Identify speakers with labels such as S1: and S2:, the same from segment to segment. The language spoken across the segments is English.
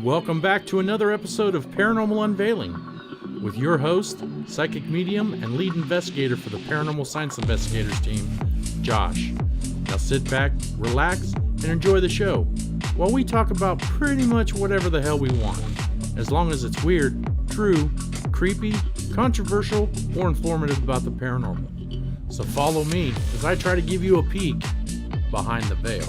S1: Welcome back to another episode of Paranormal Unveiling with your host, psychic medium, and lead investigator for the Paranormal Science Investigators team, Josh. Now sit back, relax, and enjoy the show while we talk about pretty much whatever the hell we want, as long as it's weird, true, creepy, controversial, or informative about the paranormal. So follow me as I try to give you a peek behind the veil.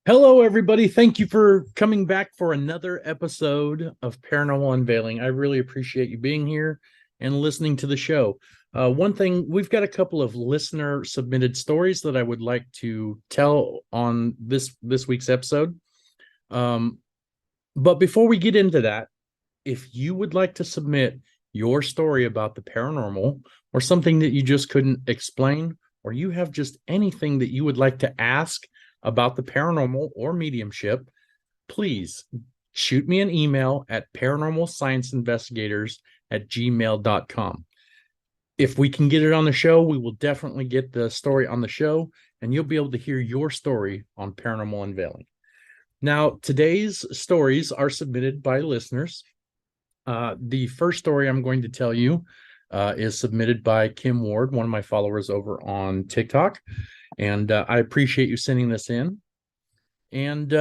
S1: Hello, everybody. Thank you for coming back for another episode of Paranormal Unveiling. I really appreciate you being here and listening to the show. One thing, we've got a couple of listener submitted stories that I would like to tell on this week's episode. But before we get into that, if you would like to submit your story about the paranormal or something that you just couldn't explain, or you have just anything that you would like to ask about the paranormal or mediumship, please shoot me an email at paranormalscienceinvestigators@gmail.com. If we can get it on the show, we will definitely get the story on the show, and you'll be able to hear your story on Paranormal Unveiling. Now, today's stories are submitted by listeners. The first story I'm going to tell you is submitted by Kim Ward, one of my followers over on TikTok. And I appreciate you sending this in. And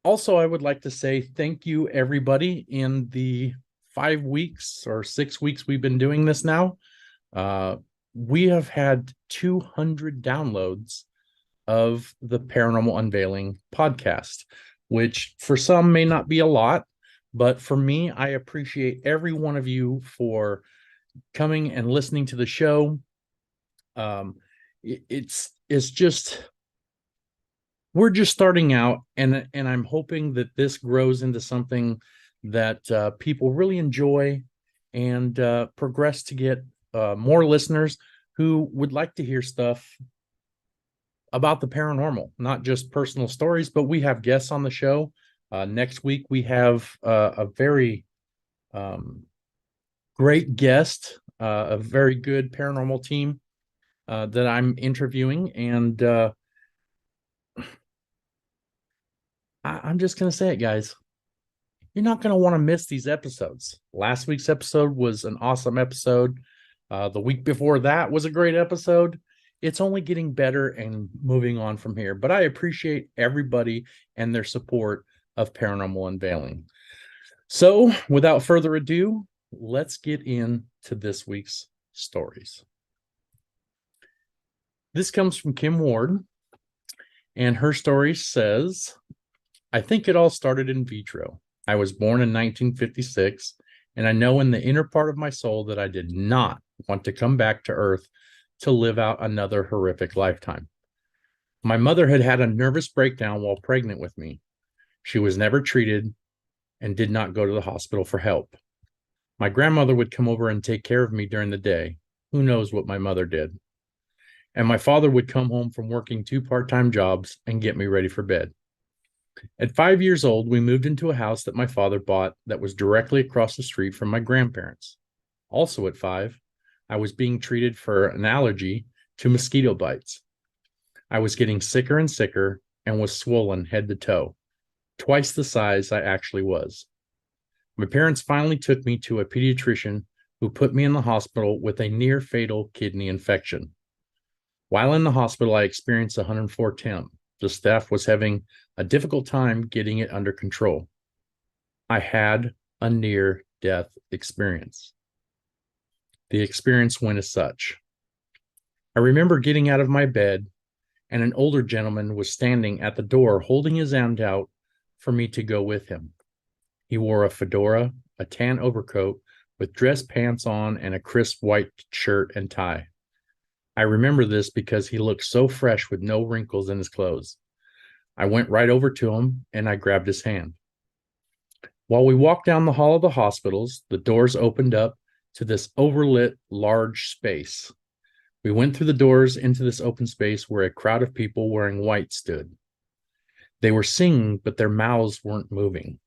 S1: also, I would like to say thank you, everybody, in the 5 weeks or 6 weeks we've been doing this now. We have had 200 downloads of the Paranormal Unveiling podcast, which for some may not be a lot, but for me, I appreciate every one of you for coming and listening to the show. It's just, we're just starting out, and I'm hoping that this grows into something that people really enjoy and progress to get more listeners who would like to hear stuff about the paranormal, not just personal stories, but we have guests on the show. Next week, we have a very great guest, a very good paranormal team that I'm interviewing, and I'm just going to say it, guys. You're not going to want to miss these episodes. Last week's episode was an awesome episode. The week before that was a great episode. It's only getting better and moving on from here. But I appreciate everybody and their support of Paranormal Unveiling. So, without further ado, let's get into this week's stories. This comes from Kim Ward, and her story says, I think it all started in vitro. I was born in 1956, and I know in the inner part of my soul that I did not want to come back to Earth to live out another horrific lifetime. My mother had had a nervous breakdown while pregnant with me. She was never treated and did not go to the hospital for help. My grandmother would come over and take care of me during the day. Who knows what my mother did? And my father would come home from working 2 part-time jobs and get me ready for bed. At 5 years old, we moved into a house that my father bought that was directly across the street from my grandparents. Also at 5, I was being treated for an allergy to mosquito bites. I was getting sicker and sicker and was swollen head to toe, twice the size I actually was. My parents finally took me to a pediatrician who put me in the hospital with a near-fatal kidney infection. While in the hospital, I experienced 104 temp. The staff was having a difficult time getting it under control. I had a near-death experience. The experience went as such. I remember getting out of my bed, and an older gentleman was standing at the door holding his hand out for me to go with him. He wore a fedora, a tan overcoat with dress pants on, and a crisp white shirt and tie. I remember this because he looked so fresh with no wrinkles in his clothes. I went right over to him and I grabbed his hand. While we walked down the hall of the hospitals, the doors opened up to this overlit large space. We went through the doors into this open space where a crowd of people wearing white stood. They were singing, but their mouths weren't moving.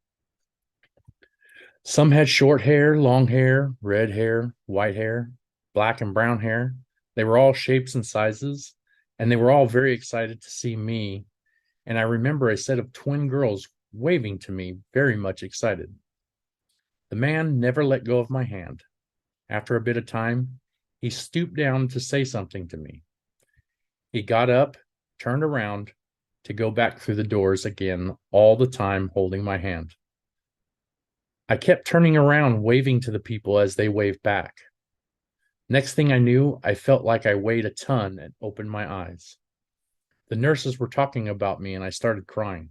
S1: Some had short hair, long hair, red hair, white hair, black and brown hair. They were all shapes and sizes, and they were all very excited to see me. And I remember a set of twin girls waving to me, very much excited. The man never let go of my hand. After a bit of time, he stooped down to say something to me. He got up, turned around to go back through the doors again, all the time holding my hand. I kept turning around, waving to the people as they waved back. Next thing I knew, I felt like I weighed a ton and opened my eyes. The nurses were talking about me and I started crying.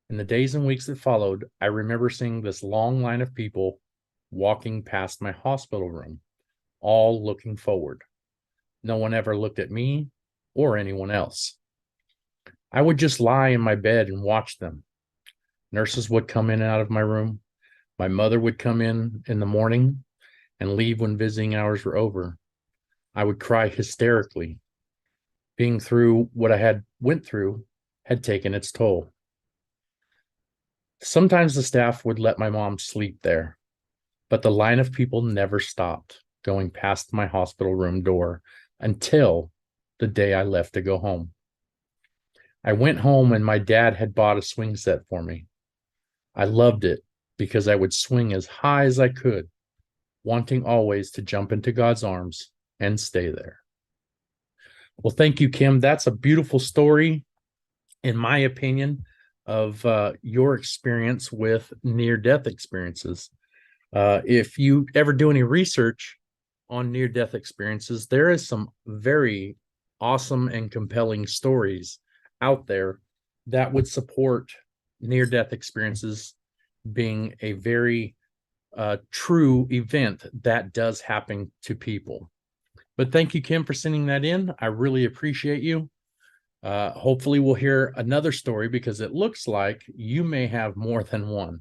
S1: In the days and weeks that followed, I remember seeing this long line of people walking past my hospital room, all looking forward. No one ever looked at me or anyone else. I would just lie in my bed and watch them. Nurses would come in and out of my room. My mother would come in the morning and leave when visiting hours were over. I would cry hysterically. Being through what I had went through had taken its toll. Sometimes the staff would let my mom sleep there, but the line of people never stopped going past my hospital room door until the day I left to go home. I went home and my dad had bought a swing set for me. I loved it because I would swing as high as I could, wanting always to jump into God's arms and stay there. Well, thank you, Kim. That's a beautiful story, in my opinion, of your experience with near-death experiences. If you ever do any research on near-death experiences, there is some very awesome and compelling stories out there that would support near-death experiences being a very true event that does happen to people. But thank you, Kim, for sending that in. I really appreciate you. Hopefully we'll hear another story because it looks like you may have more than one.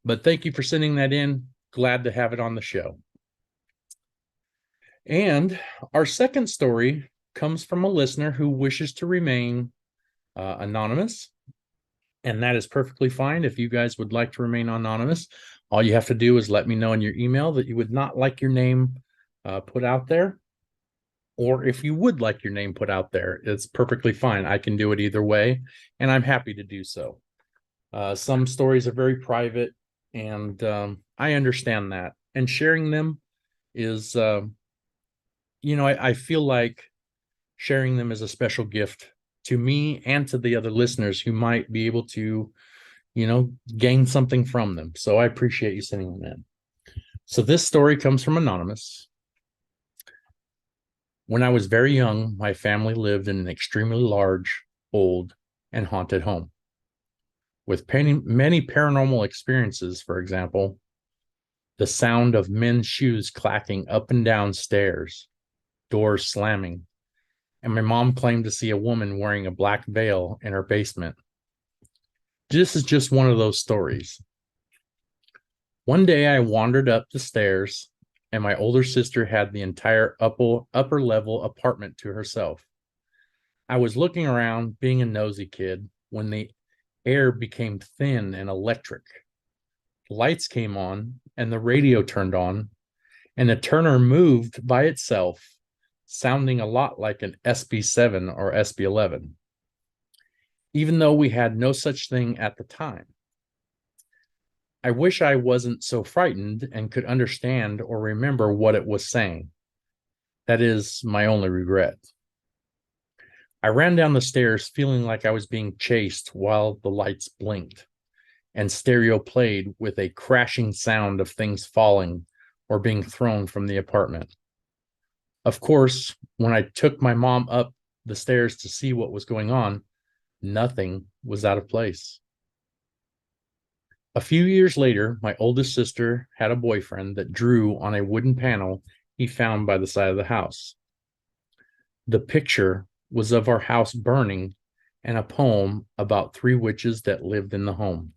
S1: But thank you for sending that in. Glad to have it on the show. And our second story comes from a listener who wishes to remain anonymous. And that is perfectly fine. If you guys would like to remain anonymous, all you have to do is let me know in your email that you would not like your name put out there. Or if you would like your name put out there, it's perfectly fine. I can do it either way, and I'm happy to do so. Some stories are very private, and I understand that. And sharing them is, I feel like sharing them is a special gift to me and to the other listeners who might be able to, gain something from them. So I appreciate you sending them in. So this story comes from Anonymous. When I was very young, my family lived in an extremely large, old, and haunted home. With many paranormal experiences, for example, the sound of men's shoes clacking up and down stairs, doors slamming, and my mom claimed to see a woman wearing a black veil in her basement. This is just one of those stories. One day I wandered up the stairs and my older sister had the entire upper level apartment to herself. I was looking around, being a nosy kid, when the air became thin and electric. Lights came on and the radio turned on, and the turner moved by itself, sounding a lot like an SB7 or SB11, even though we had no such thing at the time. I wish I wasn't so frightened and could understand or remember what it was saying. That is my only regret. I ran down the stairs feeling like I was being chased while the lights blinked and stereo played with a crashing sound of things falling or being thrown from the apartment. Of course, when I took my mom up the stairs to see what was going on, nothing was out of place. A few years later, my oldest sister had a boyfriend that drew on a wooden panel he found by the side of the house. The picture was of our house burning and a poem about three witches that lived in the home.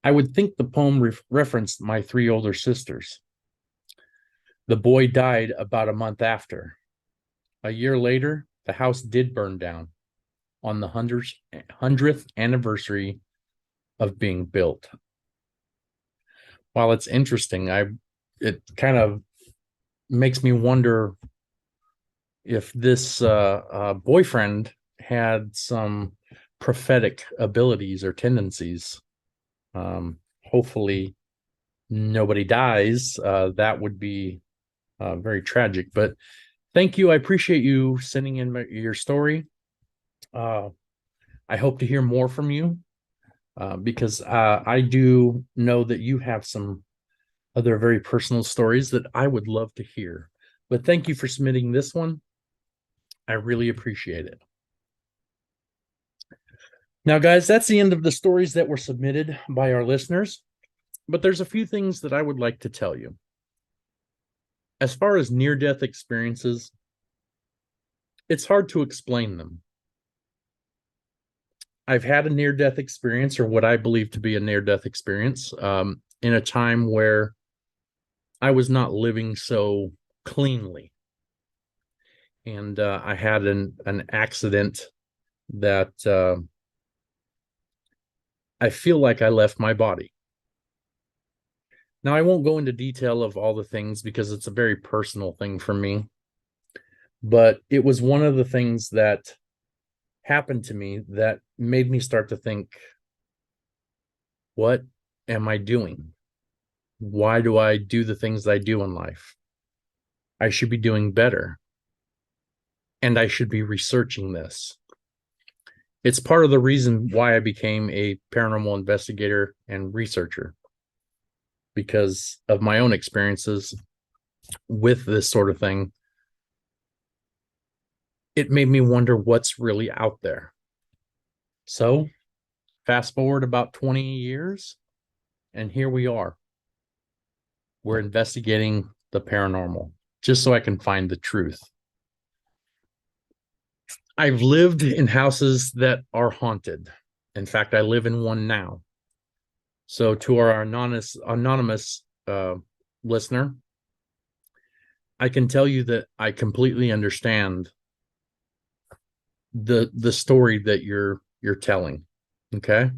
S1: I would think the poem referenced my three older sisters. The boy died about a month after. A year later, the house did burn down on the 100th anniversary of being built. While it's interesting, it kind of makes me wonder if this boyfriend had some prophetic abilities or tendencies. Hopefully, nobody dies. That would be very tragic. But thank you. I appreciate you sending in your story. I hope to hear more from you because I do know that you have some other very personal stories that I would love to hear. But thank you for submitting this one. I really appreciate it. Now, guys, that's the end of the stories that were submitted by our listeners. But there's a few things that I would like to tell you. As far as near-death experiences, it's hard to explain them. I've had a near-death experience, or what I believe to be a near-death experience, in a time where I was not living so cleanly. And I had an accident that I feel like I left my body. Now, I won't go into detail of all the things because it's a very personal thing for me. But it was one of the things that happened to me that made me start to think, what am I doing? Why do I do the things I do in life? I should be doing better. And I should be researching this. It's part of the reason why I became a paranormal investigator and researcher, because of my own experiences with this sort of thing. It made me wonder what's really out there. So fast forward about 20 years, and here we are. We're investigating the paranormal just so I can find the truth. I've lived in houses that are haunted. In fact, I live in one now. So to our anonymous listener, I can tell you that I completely understand the story that you're telling. Okay.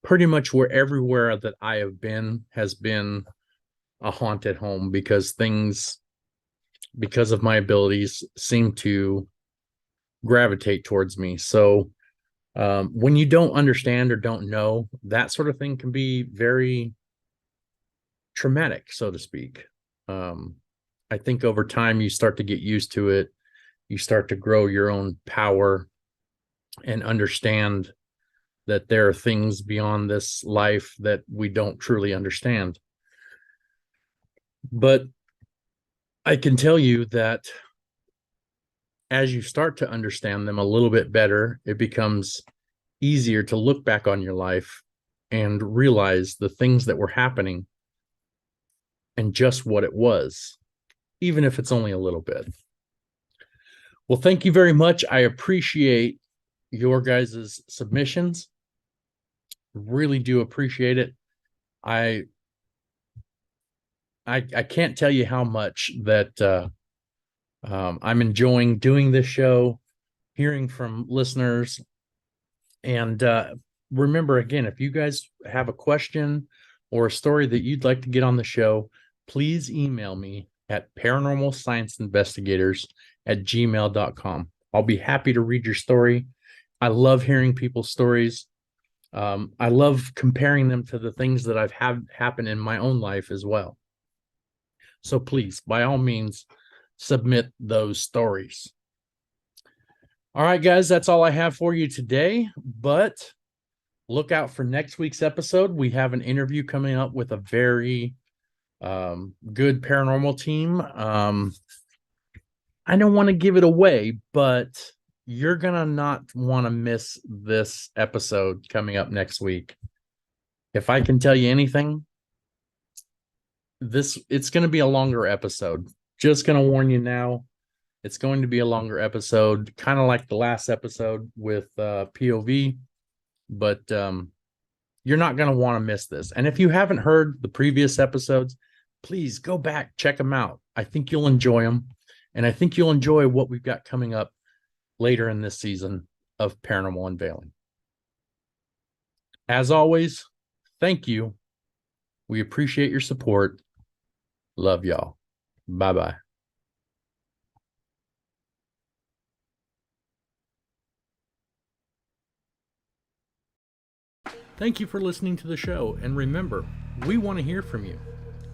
S1: Pretty much everywhere that I have been has been a haunted home, because of my abilities, seem to gravitate towards me. So when you don't understand or don't know, that sort of thing can be very traumatic, so to speak. I think over time you start to get used to it. You start to grow your own power and understand that there are things beyond this life that we don't truly understand. But I can tell you that as you start to understand them a little bit better, it becomes easier to look back on your life and realize the things that were happening and just what it was, even if it's only a little bit. Well, thank you very much. I appreciate your guys' submissions. Really do appreciate it. I can't tell you how much that I'm enjoying doing this show, hearing from listeners. And remember, again, if you guys have a question or a story that you'd like to get on the show, please email me at paranormalscienceinvestigators@gmail.com. I'll be happy to read your story. I love hearing people's stories. I love comparing them to the things that I've had happen in my own life as well. So please, by all means, submit those stories. All right, guys, that's all I have for you today. But look out for next week's episode. We have an interview coming up with a very good paranormal team. I don't want to give it away, but you're going to not want to miss this episode coming up next week. If I can tell you anything, it's going to be a longer episode. Just going to warn you now, It's going to be a longer episode, kind of like the last episode with POV, but you're not going to want to miss this. And if you haven't heard the previous episodes, please go back, check them out. I think you'll enjoy them. And I think you'll enjoy what we've got coming up later in this season of Paranormal Unveiling. As always, thank you. We appreciate your support. Love y'all. Bye-bye. Thank you for listening to the show. And remember, we want to hear from you.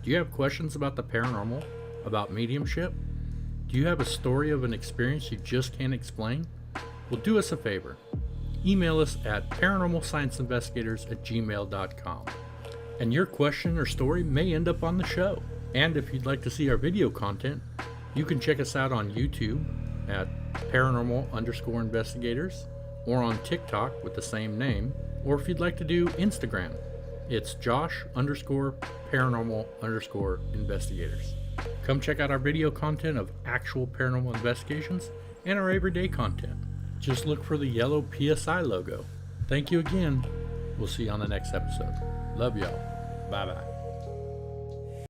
S1: Do you have questions about the paranormal? About mediumship? Do you have a story of an experience you just can't explain? Well, do us a favor. Email us at paranormalscienceinvestigators@gmail.com. And your question or story may end up on the show. And if you'd like to see our video content, you can check us out on YouTube at paranormal_investigators or on TikTok with the same name. Or if you'd like to do Instagram, it's Josh_paranormal_investigators. Come check out our video content of actual paranormal investigations and our everyday content. Just look for the yellow PSI logo. Thank you again. We'll see you on the next episode. Love y'all. Bye-bye.